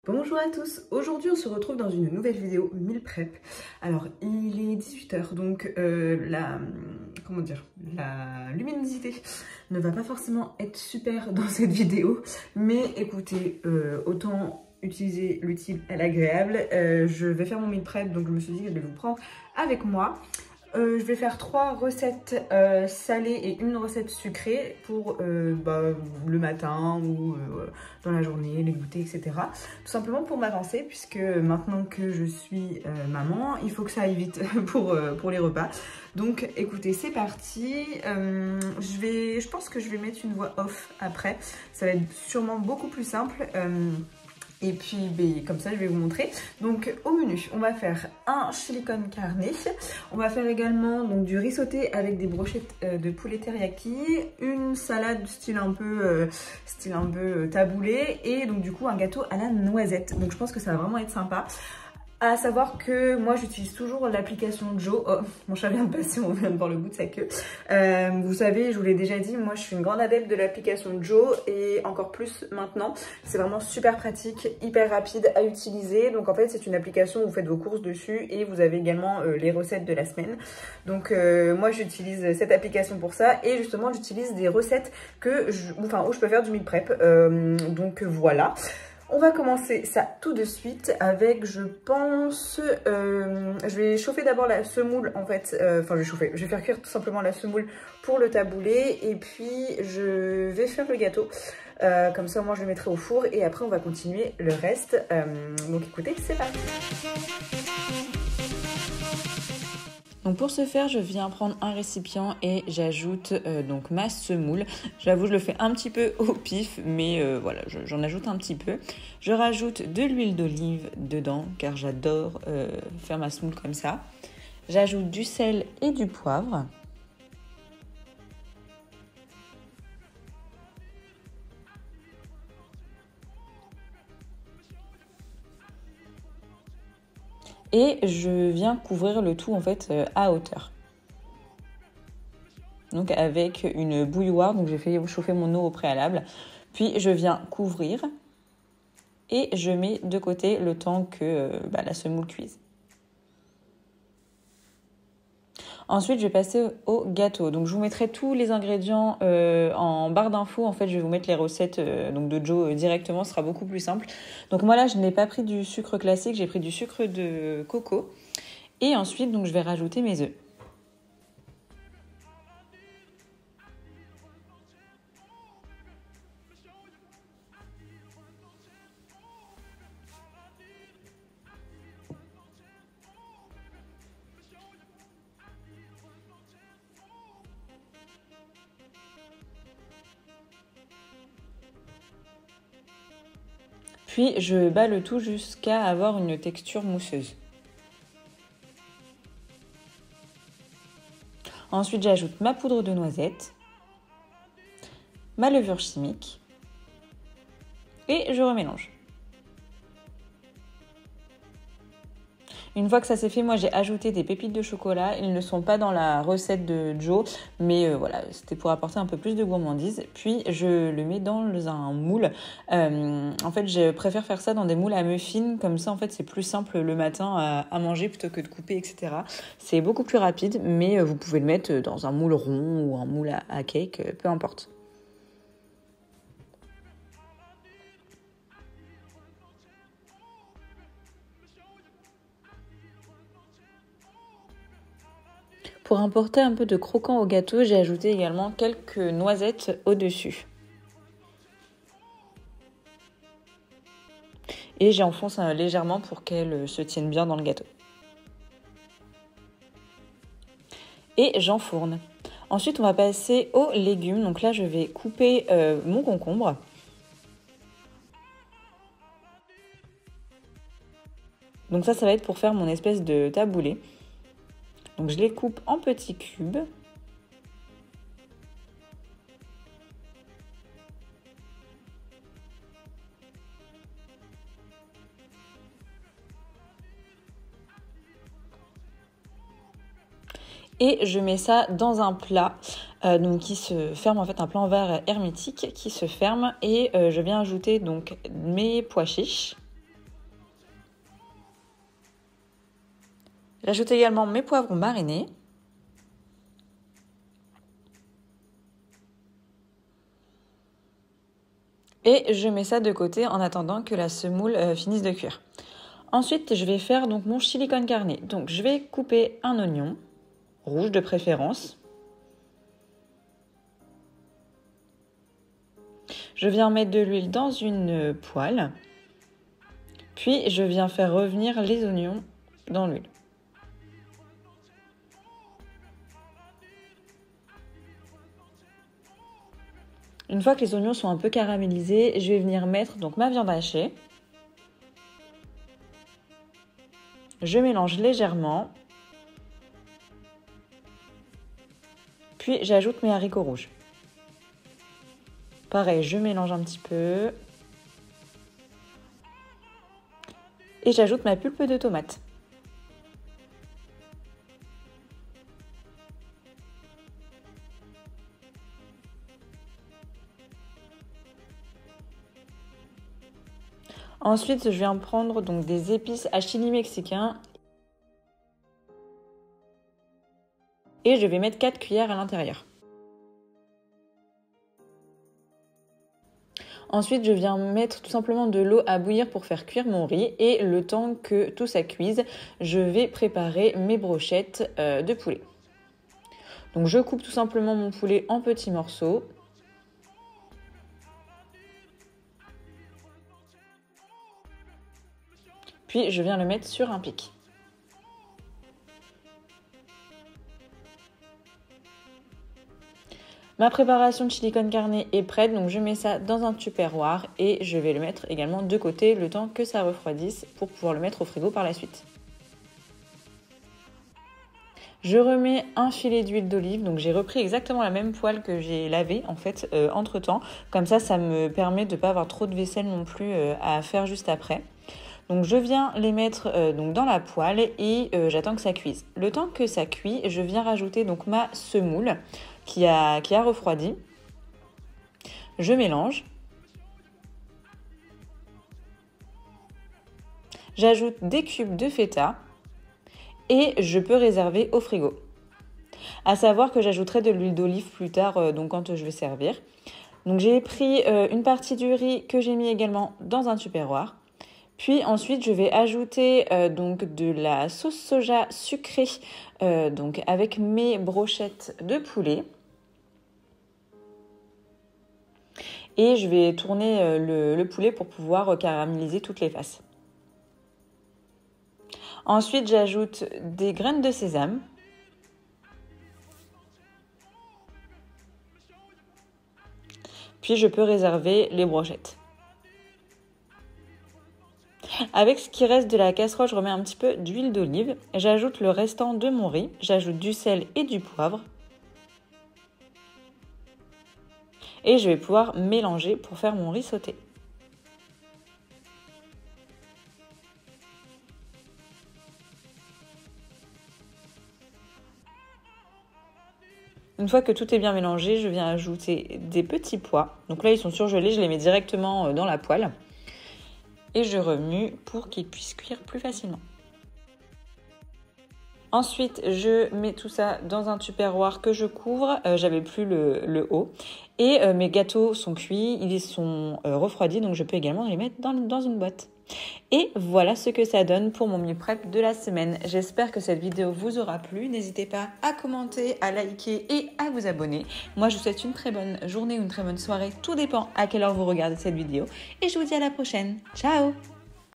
Bonjour à tous, aujourd'hui on se retrouve dans une nouvelle vidéo meal prep. Alors il est 18 h donc la luminosité ne va pas forcément être super dans cette vidéo, mais écoutez, autant utiliser l'utile à l'agréable. Je vais faire mon meal prep, donc je me suis dit que je vais vous prendre avec moi. Je vais faire 3 recettes salées et une recette sucrée pour le matin ou dans la journée, les goûters, etc. Tout simplement pour m'avancer, puisque maintenant que je suis maman, il faut que ça aille vite pour les repas. Donc écoutez, c'est parti. Je pense que je vais mettre une voix off après. Ça va être sûrement beaucoup plus simple. Et puis, comme ça, je vais vous montrer. Donc, au menu, on va faire un chili con carne. On va faire également donc, du riz sauté avec des brochettes de poulet teriyaki. Une salade style un peu taboulé. Et donc, du coup, un gâteau à la noisette. Donc, je pense que ça va vraiment être sympa. À savoir que moi j'utilise toujours l'application Joe. Oh, mon chat vient de passer, on vient de voir le bout de sa queue. Vous savez, je vous l'ai déjà dit, moi je suis une grande adepte de l'application Joe et encore plus maintenant. C'est vraiment super pratique, hyper rapide à utiliser. Donc en fait c'est une application où vous faites vos courses dessus et vous avez également les recettes de la semaine. Donc moi j'utilise cette application pour ça et justement j'utilise des recettes où je peux faire du meal prep. Donc voilà. On va commencer ça tout de suite avec, je pense, je vais chauffer d'abord la semoule en fait, je vais faire cuire tout simplement la semoule pour le taboulé et puis je vais faire le gâteau, comme ça moi je le mettrai au four et après on va continuer le reste, donc écoutez, c'est parti. Donc pour ce faire, je viens prendre un récipient et j'ajoute donc ma semoule. J'avoue, je le fais un petit peu au pif, mais voilà, j'en ajoute un petit peu. Je rajoute de l'huile d'olive dedans, car j'adore faire ma semoule comme ça. J'ajoute du sel et du poivre. Et je viens couvrir le tout en fait à hauteur. Donc avec une bouilloire, donc j'ai fait chauffer mon eau au préalable. Puis je viens couvrir et je mets de côté le temps que la semoule cuise. Ensuite, je vais passer au gâteau. Donc, je vous mettrai tous les ingrédients en barre d'infos. En fait, je vais vous mettre les recettes donc de Joe directement. Ce sera beaucoup plus simple. Donc, moi, là, je n'ai pas pris du sucre classique. J'ai pris du sucre de coco. Et ensuite, donc, je vais rajouter mes œufs. Puis, je bats le tout jusqu'à avoir une texture mousseuse. Ensuite, j'ajoute ma poudre de noisette, ma levure chimique et je remélange. Une fois que ça s'est fait, moi j'ai ajouté des pépites de chocolat. Ils ne sont pas dans la recette de Joe, mais voilà, c'était pour apporter un peu plus de gourmandise. Puis je le mets dans un moule. En fait, je préfère faire ça dans des moules à muffins, comme ça en fait c'est plus simple le matin à manger plutôt que de couper, etc. C'est beaucoup plus rapide, mais vous pouvez le mettre dans un moule rond ou un moule à cake, peu importe. Pour apporter un peu de croquant au gâteau, j'ai ajouté également quelques noisettes au-dessus. Et j'enfonce légèrement pour qu'elles se tiennent bien dans le gâteau. Et j'enfourne. Ensuite, on va passer aux légumes. Donc là, je vais couper mon concombre. Donc ça va être pour faire mon espèce de taboulé. Donc je les coupe en petits cubes. Et je mets ça dans un plat donc qui se ferme, en fait un plat en verre hermétique qui se ferme. Et je viens ajouter donc mes pois chiches. J'ajoute également mes poivrons marinés. Et je mets ça de côté en attendant que la semoule finisse de cuire. Ensuite, je vais faire donc mon chili con carne. Donc, je vais couper un oignon, rouge de préférence. Je viens mettre de l'huile dans une poêle. Puis, je viens faire revenir les oignons dans l'huile. Une fois que les oignons sont un peu caramélisés, je vais venir mettre donc ma viande hachée. Je mélange légèrement. Puis j'ajoute mes haricots rouges. Pareil, je mélange un petit peu. Et j'ajoute ma pulpe de tomate. Ensuite, je viens prendre donc des épices à chili mexicain. Et je vais mettre 4 cuillères à l'intérieur. Ensuite, je viens mettre tout simplement de l'eau à bouillir pour faire cuire mon riz. Et le temps que tout ça cuise, je vais préparer mes brochettes de poulet. Donc je coupe tout simplement mon poulet en petits morceaux. Puis je viens le mettre sur un pic. Ma préparation de chili con carne est prête, donc je mets ça dans un tupperware et je vais le mettre également de côté le temps que ça refroidisse pour pouvoir le mettre au frigo par la suite. Je remets un filet d'huile d'olive, donc j'ai repris exactement la même poêle que j'ai lavée en fait entre temps. Comme ça me permet de ne pas avoir trop de vaisselle non plus à faire juste après. Donc je viens les mettre donc dans la poêle et j'attends que ça cuise. Le temps que ça cuit, je viens rajouter donc ma semoule qui a refroidi. Je mélange. J'ajoute des cubes de feta et je peux réserver au frigo. À savoir que j'ajouterai de l'huile d'olive plus tard donc quand je vais servir. Donc j'ai pris une partie du riz que j'ai mis également dans un tupperware. Puis ensuite, je vais ajouter donc de la sauce soja sucrée donc avec mes brochettes de poulet. Et je vais tourner le poulet pour pouvoir caraméliser toutes les faces. Ensuite, j'ajoute des graines de sésame. Puis je peux réserver les brochettes. Avec ce qui reste de la casserole, je remets un petit peu d'huile d'olive. J'ajoute le restant de mon riz. J'ajoute du sel et du poivre. Et je vais pouvoir mélanger pour faire mon riz sauté. Une fois que tout est bien mélangé, je viens ajouter des petits pois. Donc là, ils sont surgelés, je les mets directement dans la poêle. Et je remue pour qu'ils puissent cuire plus facilement. Ensuite, je mets tout ça dans un tupperware que je couvre. J'avais plus le haut. Et mes gâteaux sont cuits, ils sont refroidis, donc je peux également les mettre dans une boîte. Et voilà ce que ça donne pour mon meal prep de la semaine. J'espère que cette vidéo vous aura plu. N'hésitez pas à commenter, à liker et à vous abonner. Moi, je vous souhaite une très bonne journée ou une très bonne soirée. Tout dépend à quelle heure vous regardez cette vidéo. Et je vous dis à la prochaine. Ciao!